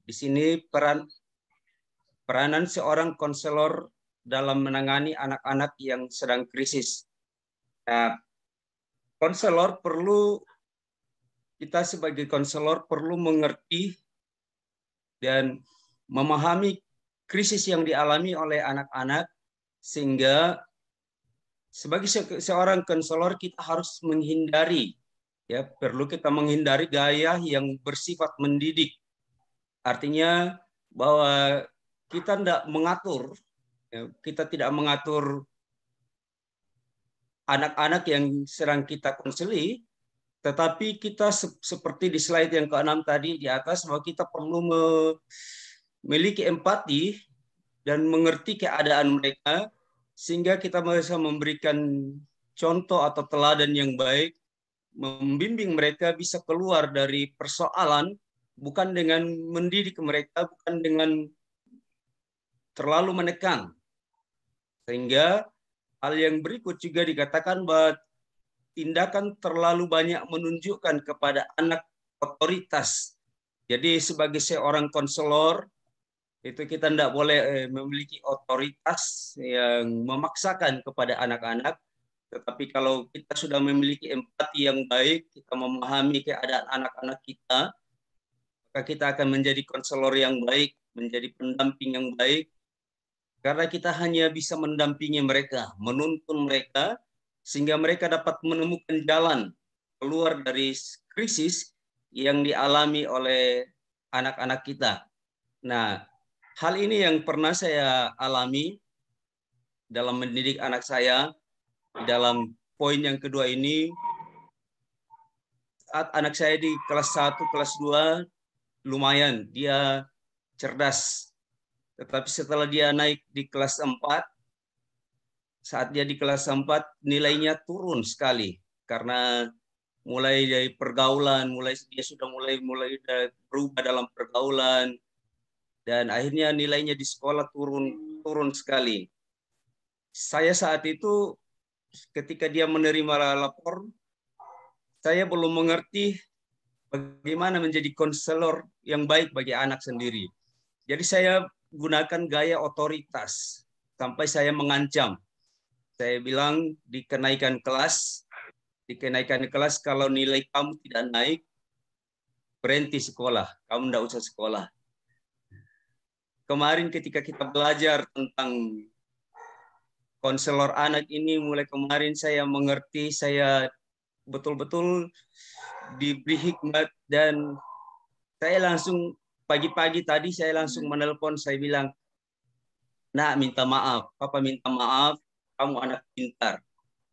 Di sini peranan seorang konselor dalam menangani anak-anak yang sedang krisis. Nah, kita sebagai konselor perlu mengerti dan memahami krisis yang dialami oleh anak-anak, sehingga sebagai seorang konselor kita harus menghindari, ya, perlu kita menghindari gaya yang bersifat mendidik. Artinya bahwa kita tidak mengatur anak-anak yang sedang kita konseli, tetapi kita seperti di slide yang ke-6 tadi di atas, bahwa kita perlu memiliki empati dan mengerti keadaan mereka, sehingga kita bisa memberikan contoh atau teladan yang baik, membimbing mereka bisa keluar dari persoalan, bukan dengan mendidik mereka, bukan dengan terlalu menekan. Sehingga hal yang berikut juga dikatakan bahwa tindakan terlalu banyak menunjukkan kepada anak otoritas. Jadi sebagai seorang konselor, itu kita tidak boleh memiliki otoritas yang memaksakan kepada anak-anak. Tetapi kalau kita sudah memiliki empati yang baik, kita memahami keadaan anak-anak kita, maka kita akan menjadi konselor yang baik, menjadi pendamping yang baik, karena kita hanya bisa mendampingi mereka, menuntun mereka, sehingga mereka dapat menemukan jalan keluar dari krisis yang dialami oleh anak-anak kita. Nah, hal ini yang pernah saya alami dalam mendidik anak saya. Dalam poin yang kedua ini, saat anak saya di kelas 1, kelas 2, lumayan, dia cerdas. Tetapi setelah dia naik di kelas 4, saat dia di kelas 4, nilainya turun sekali. Karena mulai dari pergaulan, dia sudah mulai berubah dalam pergaulan, dan akhirnya nilainya di sekolah turun sekali. Saya saat itu ketika dia menerima lapor, saya belum mengerti bagaimana menjadi konselor yang baik bagi anak sendiri. Jadi saya gunakan gaya otoritas sampai saya mengancam. Saya bilang di kenaikan kelas kalau nilai kamu tidak naik, berhenti sekolah, kamu tidak usah sekolah. Kemarin ketika kita belajar tentang konselor anak ini, mulai kemarin saya mengerti, saya betul-betul diberi hikmat, dan saya langsung pagi-pagi tadi saya langsung menelpon, saya bilang, "Nak, minta maaf, Papa minta maaf, kamu anak pintar.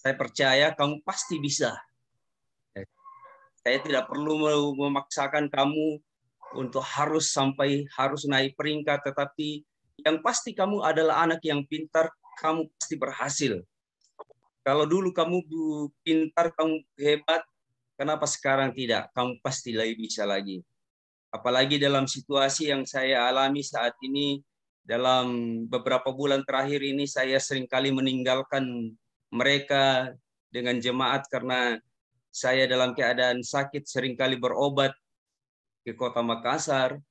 Saya percaya kamu pasti bisa. Saya tidak perlu memaksakan kamu untuk harus naik peringkat, tetapi yang pasti kamu adalah anak yang pintar, kamu pasti berhasil. Kalau dulu kamu pintar, kamu hebat, kenapa sekarang tidak? Kamu pasti lebih bisa lagi." Apalagi dalam situasi yang saya alami saat ini, dalam beberapa bulan terakhir ini saya seringkali meninggalkan mereka dengan jemaat karena saya dalam keadaan sakit, seringkali berobat ke kota Makassar,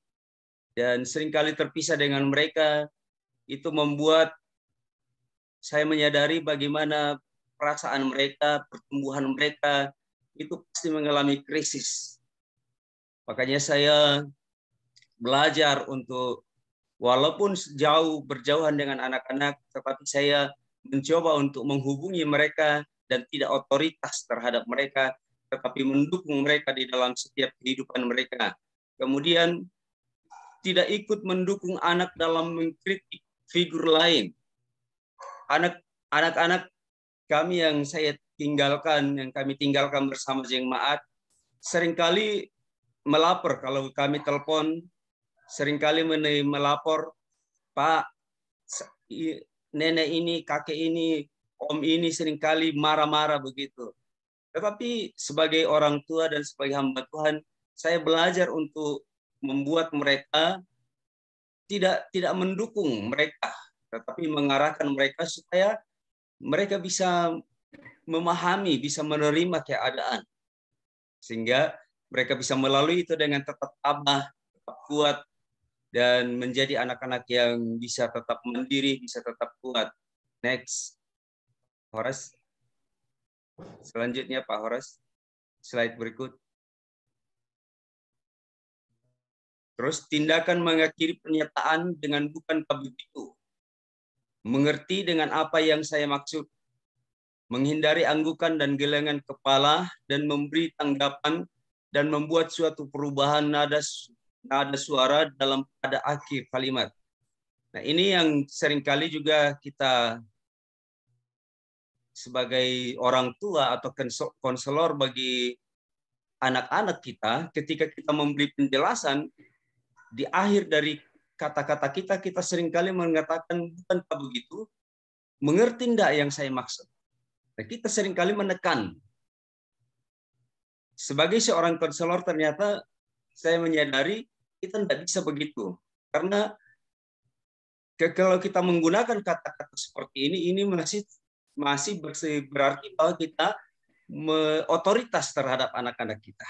dan seringkali terpisah dengan mereka. Itu membuat saya menyadari bagaimana perasaan mereka, pertumbuhan mereka, itu pasti mengalami krisis. Makanya saya belajar untuk, walaupun berjauhan dengan anak-anak, tetapi saya mencoba untuk menghubungi mereka dan tidak otoritas terhadap mereka, tetapi mendukung mereka di dalam setiap kehidupan mereka. Kemudian tidak ikut mendukung anak dalam mengkritik figur lain. Anak-anak kami yang kami tinggalkan bersama jemaat, seringkali melapor kalau kami telepon, seringkali melapor, "Pak, nenek ini, kakek ini, om ini seringkali marah-marah begitu." Tetapi sebagai orang tua dan sebagai hamba Tuhan, saya belajar untuk membuat mereka tidak mendukung mereka, tetapi mengarahkan mereka supaya mereka bisa memahami, bisa menerima keadaan, sehingga mereka bisa melalui itu dengan tetap tabah, tetap kuat, dan menjadi anak-anak yang bisa tetap mandiri, bisa tetap kuat. Next, Horas. Selanjutnya Pak Horas, slide berikut. Terus tindakan mengakhiri pernyataan dengan bukan begitu. Mengerti dengan apa yang saya maksud. Menghindari anggukan dan gelengan kepala dan memberi tanggapan dan membuat suatu perubahan nada suara pada akhir kalimat. Nah, ini yang seringkali juga kita sebagai orang tua atau konselor bagi anak-anak kita, ketika kita memberi penjelasan, di akhir dari kata-kata kita seringkali mengatakan, bukankah begitu? Mengerti enggak yang saya maksud? Nah, kita seringkali menekan. Sebagai seorang konselor ternyata saya menyadari kita tidak bisa begitu. Karena kalau kita menggunakan kata-kata seperti ini masih berarti bahwa kita otoritas terhadap anak-anak kita.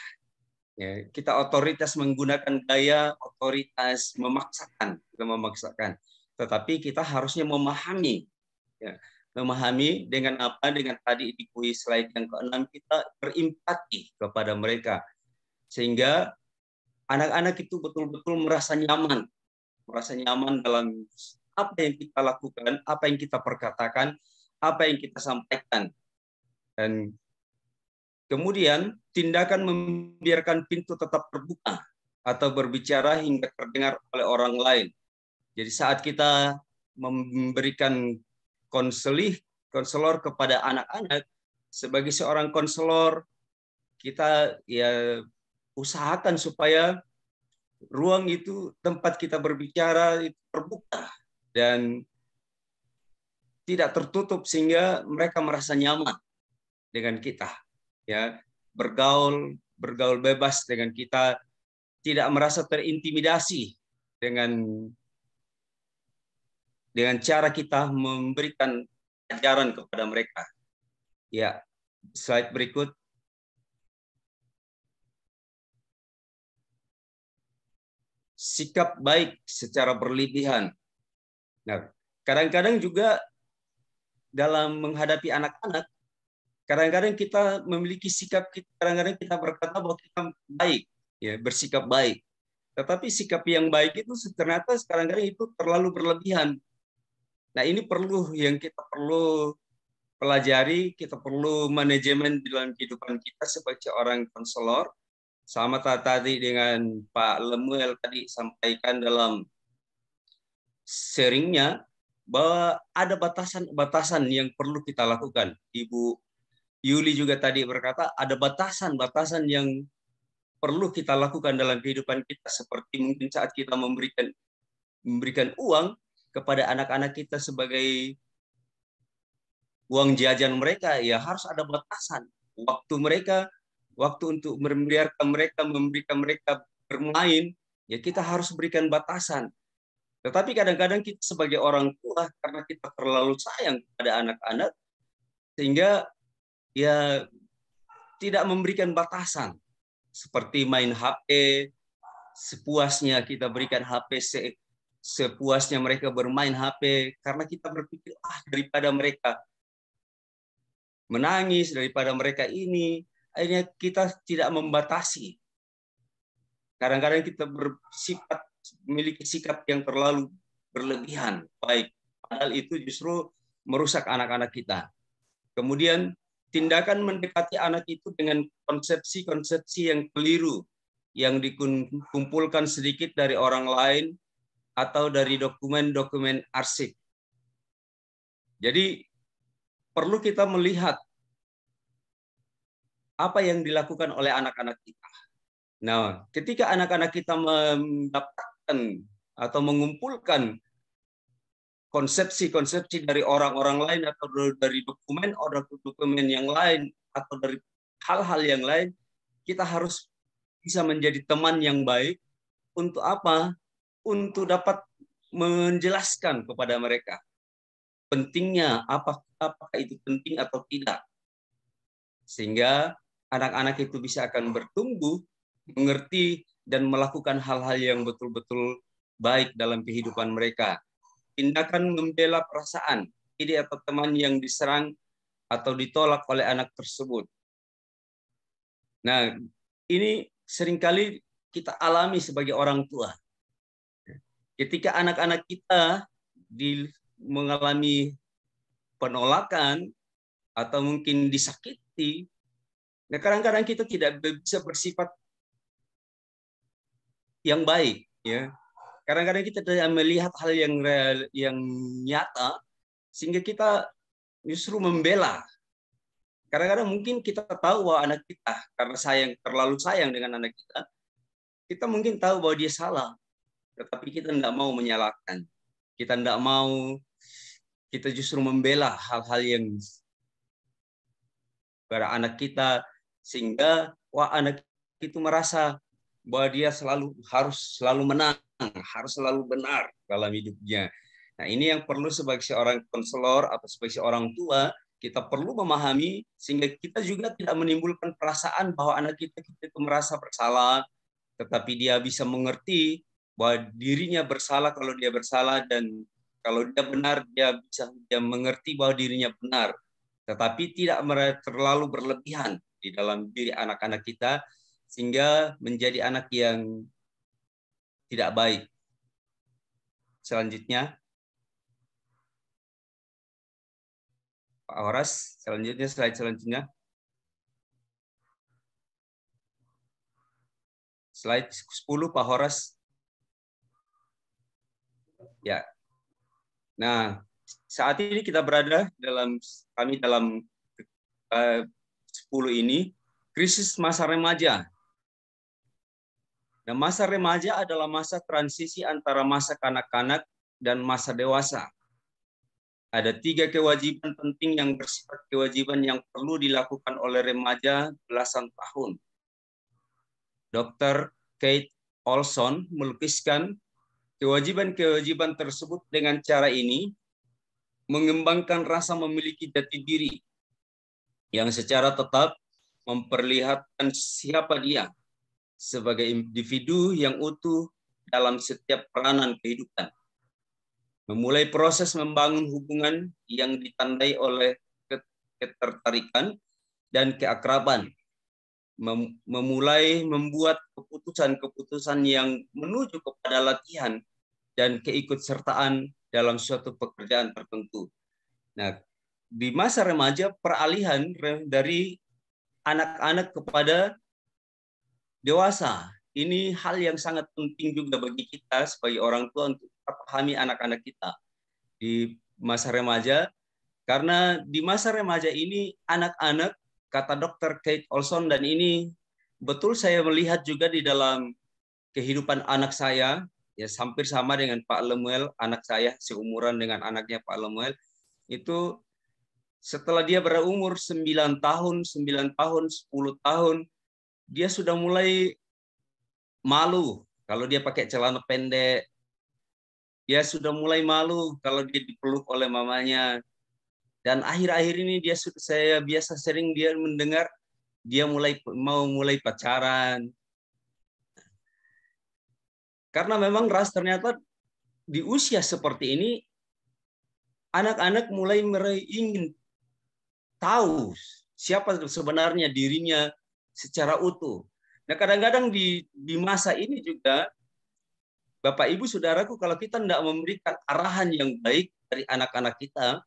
Ya, kita otoritas menggunakan gaya otoritas memaksakan. Tetapi kita harusnya memahami, ya, memahami dengan apa? Dengan tadi di kuis slide yang ke-6 kita berempati kepada mereka, sehingga anak-anak itu betul-betul merasa nyaman dalam apa yang kita lakukan, apa yang kita perkatakan, apa yang kita sampaikan. Dan kemudian tindakan membiarkan pintu tetap terbuka atau berbicara hingga terdengar oleh orang lain. Jadi saat kita memberikan konselor kepada anak-anak, sebagai seorang konselor kita ya usahakan supaya ruang itu, tempat kita berbicara itu terbuka dan tidak tertutup sehingga mereka merasa nyaman dengan kita. Ya, bergaul bebas dengan kita, tidak merasa terintimidasi dengan cara kita memberikan ajaran kepada mereka. Ya, slide berikut. Sikap baik secara berlebihan. Nah, kadang-kadang juga dalam menghadapi anak-anak, kadang-kadang kita memiliki sikap, kadang-kadang kita berkata bahwa kita baik, ya, bersikap baik. Tetapi sikap yang baik itu ternyata kadang-kadang itu terlalu berlebihan. Nah, ini yang kita perlu pelajari, kita perlu manajemen dalam kehidupan kita sebagai orang konselor. Sama tadi dengan Pak Lemuel tadi sampaikan dalam sharingnya, bahwa ada batasan-batasan yang perlu kita lakukan. Ibu Yuli juga tadi berkata ada batasan-batasan yang perlu kita lakukan dalam kehidupan kita, seperti mungkin saat kita memberikan uang kepada anak-anak kita sebagai uang jajan mereka, ya harus ada batasan. Waktu untuk memberikan mereka bermain, ya kita harus berikan batasan. Tetapi kadang-kadang kita sebagai orang tua, karena kita terlalu sayang kepada anak-anak, sehingga ya tidak memberikan batasan. Seperti main HP, sepuasnya kita berikan HP, sepuasnya mereka bermain HP, karena kita berpikir, daripada mereka menangis, daripada mereka ini, akhirnya kita tidak membatasi. Kadang-kadang kita memiliki sikap yang terlalu berlebihan, baik. Padahal itu justru merusak anak-anak kita. Kemudian tindakan mendekati anak itu dengan konsepsi-konsepsi yang keliru, yang dikumpulkan sedikit dari orang lain atau dari dokumen-dokumen arsip. Jadi perlu kita melihat apa yang dilakukan oleh anak-anak kita. Nah, ketika anak-anak kita mendapatkan atau mengumpulkan konsepsi-konsepsi dari orang-orang lain atau dari dokumen yang lain atau dari hal-hal yang lain, kita harus bisa menjadi teman yang baik. Untuk apa? Untuk dapat menjelaskan kepada mereka pentingnya, apakah itu penting atau tidak. Sehingga anak-anak itu bisa akan bertumbuh, mengerti, dan melakukan hal-hal yang betul-betul baik dalam kehidupan mereka. Tindakan membela perasaan ide atau teman yang diserang atau ditolak oleh anak tersebut. Nah, ini seringkali kita alami sebagai orang tua. Ketika anak-anak kita mengalami penolakan atau mungkin disakiti, nah kadang-kadang kita tidak bisa bersifat yang baik, ya. Kadang-kadang kita tidak melihat hal yang real, yang nyata, sehingga kita justru membela. Kadang-kadang mungkin kita tahu bahwa anak kita, karena terlalu sayang dengan anak kita mungkin tahu bahwa dia salah, tetapi kita tidak mau menyalahkan. Kita tidak mau, kita justru membela hal-hal yang pada anak kita, sehingga anak itu merasa bahwa dia harus selalu menang, harus selalu benar dalam hidupnya. Nah, ini yang perlu sebagai seorang konselor atau sebagai seorang tua, kita perlu memahami sehingga kita juga tidak menimbulkan perasaan bahwa anak kita itu merasa bersalah, tetapi dia bisa mengerti bahwa dirinya bersalah kalau dia bersalah, dan kalau dia benar dia mengerti bahwa dirinya benar, tetapi tidak terlalu berlebihan di dalam diri anak-anak kita sehingga menjadi anak yang tidak baik. Selanjutnya, Pak Horas, slide selanjutnya. Slide 10, Pak Horas. Ya. Nah, saat ini kita berada dalam 10 ini, krisis masa remaja. Nah, masa remaja adalah masa transisi antara masa kanak-kanak dan masa dewasa. Ada 3 kewajiban penting yang bersifat kewajiban yang perlu dilakukan oleh remaja belasan tahun. Dr. Kate Olson melukiskan kewajiban-kewajiban tersebut dengan cara ini, mengembangkan rasa memiliki jati diri yang secara tetap memperlihatkan siapa dia sebagai individu yang utuh dalam setiap peranan kehidupan. Memulai proses membangun hubungan yang ditandai oleh ketertarikan dan keakraban. Memulai membuat keputusan-keputusan yang menuju kepada latihan dan keikutsertaan dalam suatu pekerjaan tertentu. Nah, di masa remaja, peralihan dari anak-anak kepada dewasa. Ini hal yang sangat penting juga bagi kita sebagai orang tua untuk memahami anak-anak kita di masa remaja. Karena di masa remaja ini anak-anak, kata Dr. Kate Olson, dan ini betul saya melihat juga di dalam kehidupan anak saya, ya hampir sama dengan Pak Lemuel, anak saya seumuran dengan anaknya Pak Lemuel, itu setelah dia berumur 9 tahun, 10 tahun, dia sudah mulai malu kalau dia pakai celana pendek. Dia sudah mulai malu kalau dia dipeluk oleh mamanya. Dan akhir-akhir ini saya biasa sering dia mendengar dia mau mulai pacaran. Karena memang ternyata di usia seperti ini anak-anak mulai ingin tahu siapa sebenarnya dirinya secara utuh. Nah, kadang-kadang di masa ini juga, Bapak Ibu Saudaraku, kalau kita tidak memberikan arahan yang baik dari anak-anak kita,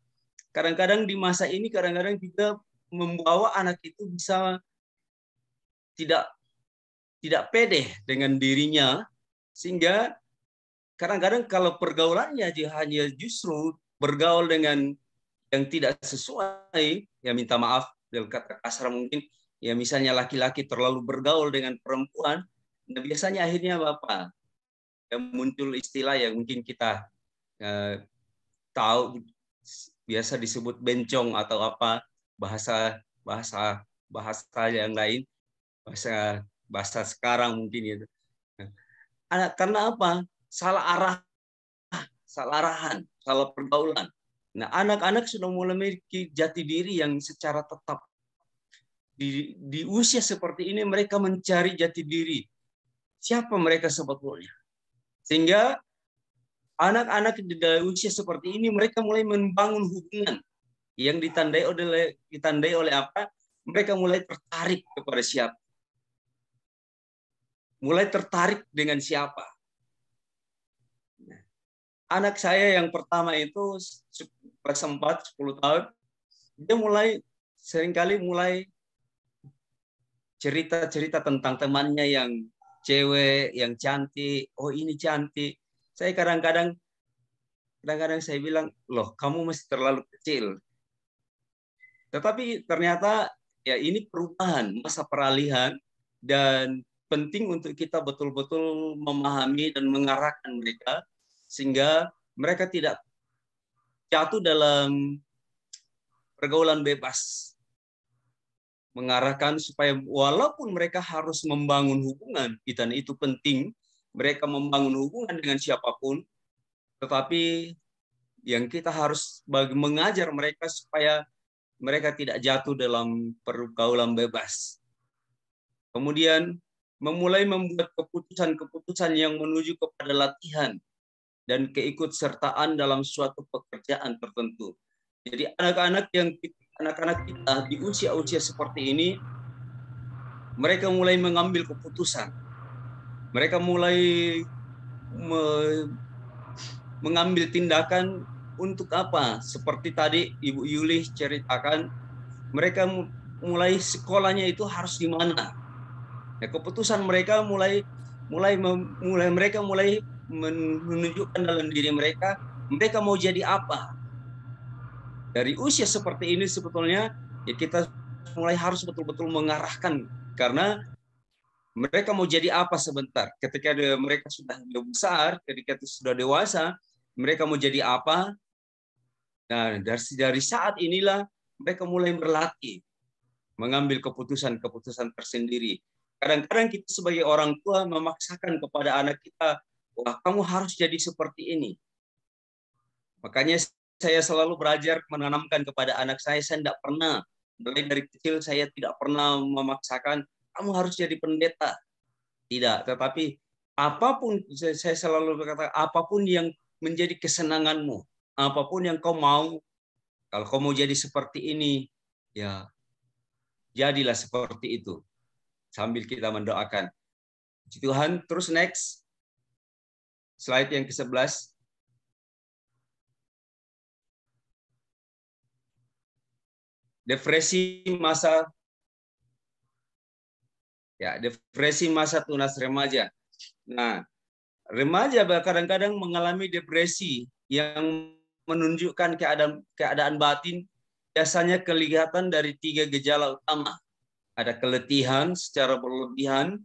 kadang-kadang di masa ini kadang-kadang juga membawa anak itu bisa tidak pede dengan dirinya, sehingga kadang-kadang kalau pergaulannya hanya justru bergaul dengan yang tidak sesuai, ya minta maaf dalam kata kasar mungkin, ya misalnya laki-laki terlalu bergaul dengan perempuan, nah biasanya akhirnya Bapak, ya muncul istilah yang mungkin kita tahu, biasa disebut bencong atau apa, bahasa yang lain, bahasa sekarang mungkin itu. Karena apa? Salah arahan, salah pergaulan. Nah, anak-anak sudah mulai memiliki jati diri yang secara tetap. Di usia seperti ini mereka mencari jati diri. Siapa mereka sebetulnya? Sehingga anak-anak di usia seperti ini mereka mulai membangun hubungan yang ditandai oleh apa? Mereka mulai tertarik kepada siapa? Mulai tertarik dengan siapa? Anak saya yang pertama itu kelas 4, 10 tahun, dia seringkali mulai cerita-cerita tentang temannya yang cewek, yang cantik. Oh, ini cantik. Saya kadang-kadang saya bilang, loh, kamu masih terlalu kecil. Tetapi ternyata ya ini perubahan, masa peralihan, dan penting untuk kita betul-betul memahami dan mengarahkan mereka sehingga mereka tidak jatuh dalam pergaulan bebas. Mengarahkan supaya walaupun mereka harus membangun hubungan, dan itu penting, mereka membangun hubungan dengan siapapun, tetapi yang kita harus mengajar mereka supaya mereka tidak jatuh dalam pergaulan bebas. Kemudian memulai membuat keputusan-keputusan yang menuju kepada latihan dan keikutsertaan dalam suatu pekerjaan tertentu. Jadi anak-anak kita di usia-usia seperti ini, mereka mulai mengambil keputusan. Mereka mulai mengambil tindakan untuk apa? Seperti tadi Ibu Yuli ceritakan, mereka mulai sekolahnya itu harus di mana. Ya, keputusan mereka mereka mulai menunjukkan dalam diri mereka mau jadi apa. Dari usia seperti ini sebetulnya ya kita mulai harus betul-betul mengarahkan, karena mereka mau jadi apa sebentar. Ketika mereka sudah besar, ketika sudah dewasa, mereka mau jadi apa. Nah, dari saat inilah mereka mulai berlatih mengambil keputusan-keputusan tersendiri. Kadang-kadang kita sebagai orang tua memaksakan kepada anak kita, wah, kamu harus jadi seperti ini. Makanya saya selalu belajar menanamkan kepada anak saya tidak pernah, mulai dari kecil saya tidak pernah memaksakan, kamu harus jadi pendeta. Tidak, tetapi apapun, saya selalu berkata, apapun yang menjadi kesenanganmu, apapun yang kau mau, kalau kau mau jadi seperti ini, ya jadilah seperti itu. Sambil kita mendoakan. Tuhan, terus next. Slide yang ke-11. Depresi masa tunas remaja. Nah, remaja kadang-kadang mengalami depresi yang menunjukkan keadaan batin, biasanya kelihatan dari 3 gejala utama. Ada keletihan secara berlebihan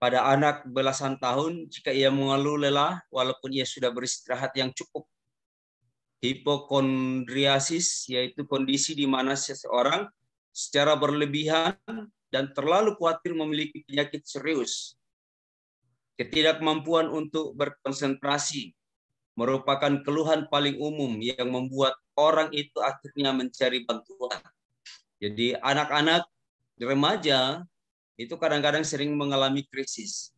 pada anak belasan tahun jika ia mengeluh lelah walaupun ia sudah beristirahat yang cukup. Hipokondriasis, yaitu kondisi di mana seseorang secara berlebihan dan terlalu khawatir memiliki penyakit serius. Ketidakmampuan untuk berkonsentrasi merupakan keluhan paling umum yang membuat orang itu akhirnya mencari bantuan. Jadi anak-anak remaja itu kadang-kadang sering mengalami krisis.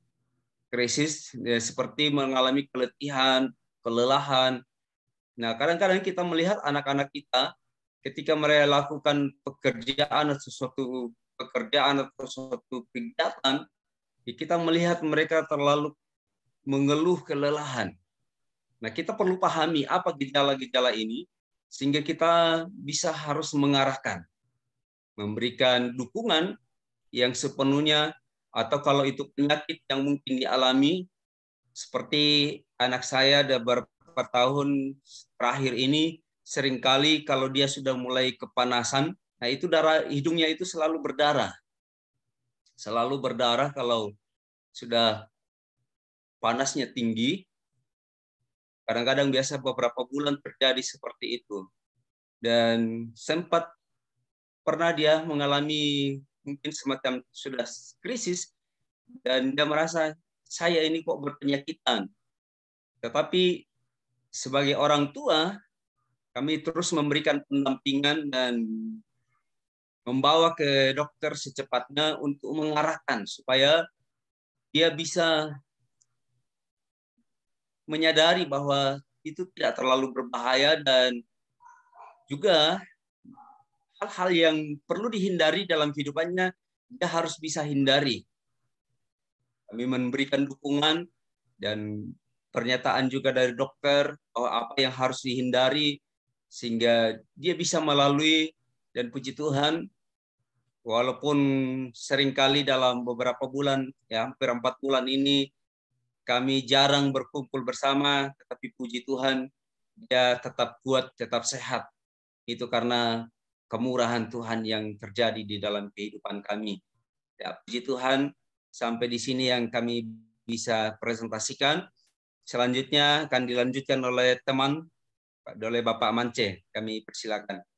Krisis seperti mengalami keletihan, kelelahan. Nah, kadang-kadang kita melihat anak-anak kita ketika mereka lakukan pekerjaan atau suatu kegiatan, kita melihat mereka terlalu mengeluh kelelahan. Nah, kita perlu pahami apa gejala-gejala ini sehingga kita bisa harus mengarahkan, memberikan dukungan yang sepenuhnya, atau kalau itu penyakit yang mungkin dialami, seperti anak saya ada beberapa tahun terakhir ini, seringkali kalau dia sudah mulai kepanasan, nah itu darah hidungnya itu selalu berdarah. Selalu berdarah kalau sudah panasnya tinggi. Kadang-kadang biasa beberapa bulan terjadi seperti itu. Dan sempat pernah dia mengalami mungkin semacam sudah krisis, dan dia merasa saya ini kok berpenyakitan. Tetapi sebagai orang tua, kami terus memberikan pendampingan dan membawa ke dokter secepatnya untuk mengarahkan supaya dia bisa menyadari bahwa itu tidak terlalu berbahaya, dan juga hal-hal yang perlu dihindari dalam kehidupannya dia harus bisa hindari. Kami memberikan dukungan dan pernyataan juga dari dokter bahwa apa yang harus dihindari sehingga dia bisa melalui. Dan puji Tuhan, walaupun seringkali dalam beberapa bulan, ya hampir 4 bulan ini, kami jarang berkumpul bersama, tetapi puji Tuhan, dia tetap kuat, tetap sehat. Itu karena kemurahan Tuhan yang terjadi di dalam kehidupan kami. Ya, puji Tuhan, sampai di sini yang kami bisa presentasikan. Selanjutnya akan dilanjutkan oleh teman, oleh Bapak Mance. Kami persilakan.